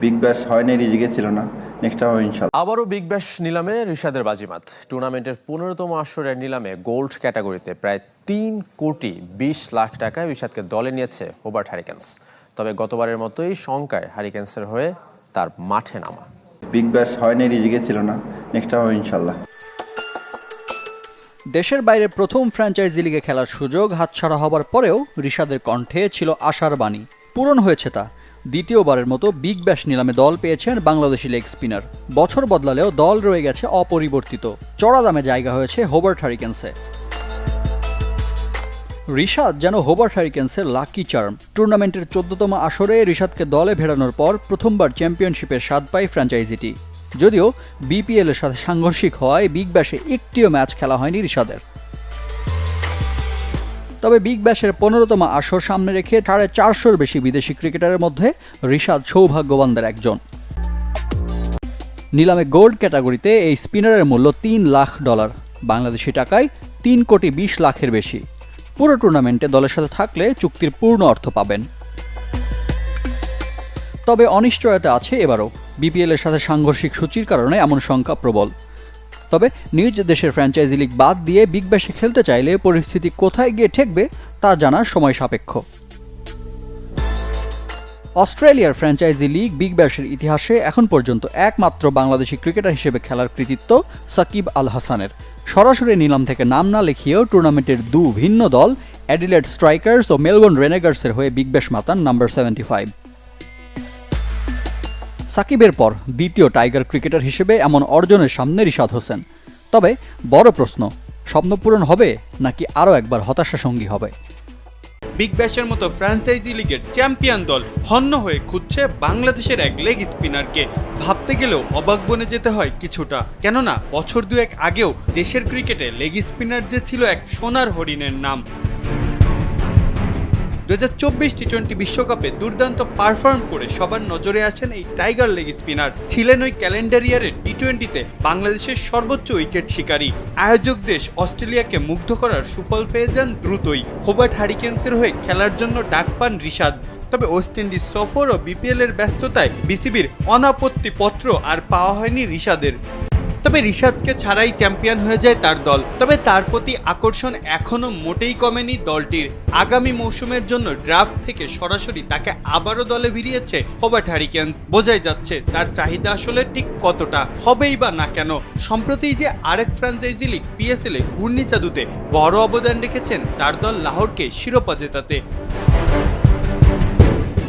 Big Bash হয়নি, রিজিকে ছিল না, নেক্সট হবে ইনশাল্লাহ। আবারও বিগ ব্যাশ নিলামে রিশাদের বাজিমাত। টুর্নামেন্টের 15তম আসরের নিলামে গোল্ড ক্যাটাগরিতে প্রায় 3,20,00,000 টাকায় রিশাদকে দলে নিয়েছে হোবার্ট হারিকেন্স। তবে গতবারের মতোই শঙ্কায় হারিকেন্সের হয়ে তার মাঠে নামা। বিগ ব্যাশ হয়নি, রিজিকে ছিল না, নেক্সট হবে ইনশাল্লাহ। দেশের বাইরে প্রথম ফ্র্যাঞ্চাইজি লিগে খেলার সুযোগ হাতছাড়া হবার পরেও রিশাদের কণ্ঠে ছিল আশার বাণী। পূরণ হয়েছে তা। দ্বিতীয়বারের মতো বিগ ব্যাশ নিলামে দল পেয়েছেন বাংলাদেশি লেগ স্পিনার। বছর বদলালেও দল রয়ে গেছে অপরিবর্তিত। চড়া দামে জায়গা হয়েছে হোবার্ট হারিকেন্সে। রিশাদ যেন হোবার্ট হারিকেন্সের লাকি চার্ম। টুর্নামেন্টের 14তম আসরে রিশাদকে দলে ভেড়ানোর পর প্রথমবার চ্যাম্পিয়নশিপের স্বাদ পায় ফ্র্যাঞ্চাইজিটি। যদিও বিপিএল এর সাথে সাংঘর্ষিক হওয়ায় বিগ ব্যাশে একটিও ম্যাচ খেলা হয়নি রিশাদের। তবে বিগ ব্যাশের 15তম আসর সামনে রেখে 450-র বেশি বিদেশি ক্রিকেটারের মধ্যে রিশাদ সৌভাগ্যবানদের একজন। নিলামে গোল্ড ক্যাটাগরিতে এই স্পিনারের মূল্য $3 লাখ, বাংলাদেশি টাকায় 3,20,00,000-এর বেশি। পুরো টুর্নামেন্টে দলের সাথে থাকলে চুক্তির পূর্ণ অর্থ পাবেন। তবে অনিশ্চয়তা আছে এবারও। বিপিএল এর সাথে সাংঘর্ষিক সূচির কারণে এমন শঙ্কা প্রবল। তবে নিজ দেশের ফ্র্যাঞ্চাইজি লিগ বাদ দিয়ে বিগ ব্যাশে খেলতে চাইলে পরিস্থিতি কোথায় গিয়ে ঠেকবে তা জানার সময় সাপেক্ষ। অস্ট্রেলিয়ার ফ্র্যাঞ্চাইজি লিগ বিগ ব্যাশের ইতিহাসে এখন পর্যন্ত একমাত্র বাংলাদেশি ক্রিকেটার হিসেবে খেলার কৃতিত্ব সাকিব আল হাসানের। সরাসরি নিলাম থেকে নাম না লিখিয়েও টুর্নামেন্টের ভিন্ন দল অ্যাডিলেড স্ট্রাইকার্স ও মেলবোর্ন রেনেগার্সের হয়ে বিগ ব্যাশ মাতান নাম্বার 75। সাকিবের পর দ্বিতীয় টাইগার ক্রিকেটার হিসেবে এমন অর্জনের সামনে রিশাদ হোসেন। তবে বড় প্রশ্ন, স্বপ্নপূরণ হবে নাকি আরও একবার হতাশা সঙ্গী হবে? বিগ ব্যাশের মতো ফ্র্যাঞ্চাইজি লিগের চ্যাম্পিয়ন দল হন্য হয়ে খুঁজছে বাংলাদেশের এক লেগ স্পিনারকে। ভাবতে গেলেও অবাক বনে যেতে হয় কিছুটা। কেননা বছর দুয়েক আগেও দেশের ক্রিকেটে লেগ স্পিনার যে ছিল এক সোনার হরিণের নাম। 2024 টি-20 বিশ্বকাপে দুর্দান্ত পারফর্ম করে সবার নজরে আসেন এই টাইগার লেগ স্পিনার। ছিলেন ওই ক্যালেন্ডার ইয়ারের টি-20তে বাংলাদেশের সর্বোচ্চ উইকেট শিকারী। আয়োজক দেশ অস্ট্রেলিয়াকে মুগ্ধ করার সুফল পেয়ে যান দ্রুতই। হোবার্ট হারিকেন্সের হয়ে খেলার জন্য ডাক পান রিশাদ। তবে ওয়েস্ট ইন্ডিজ সফর ও বিপিএল এর ব্যস্ততায় বিসিবির অনাপত্তি পত্র আর পাওয়া হয়নি রিশাদের। তবে রিশাদকে ছাড়াই চ্যাম্পিয়ন হয়ে যায় তার দল। তবে তার প্রতি আকর্ষণ এখনো মোটেই কমেনি দলটির। আগামী মৌসুমের জন্য ড্রাফট থেকে সরাসরি তাকে আবারও দলে ভিড়িয়েছে হোবার্ট হারিকেন্স। বোঝাই যাচ্ছে তার চাহিদা আসলে ঠিক কতটা। হবেই বা না কেন, সম্প্রতি যে আরেক ফ্র্যাঞ্চাইজি লিগ পিএসএল এ ঘূর্ণিচাঁদুতে বড় অবদান রেখেছেন তার দল লাহোরকে শিরোপা জেতাতে।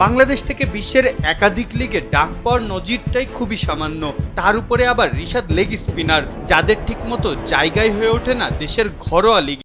বাংলাদেশ থেকে বিশ্বের একাধিক লিগে ডাক পাওয়ার নজিরটাই খুবই সামান্য। তার উপরে আবার রিশাদ লেগ স্পিনার, যাদের ঠিকমতো জায়গায় হয়ে ওঠে না দেশের ঘরোয়া লিগ।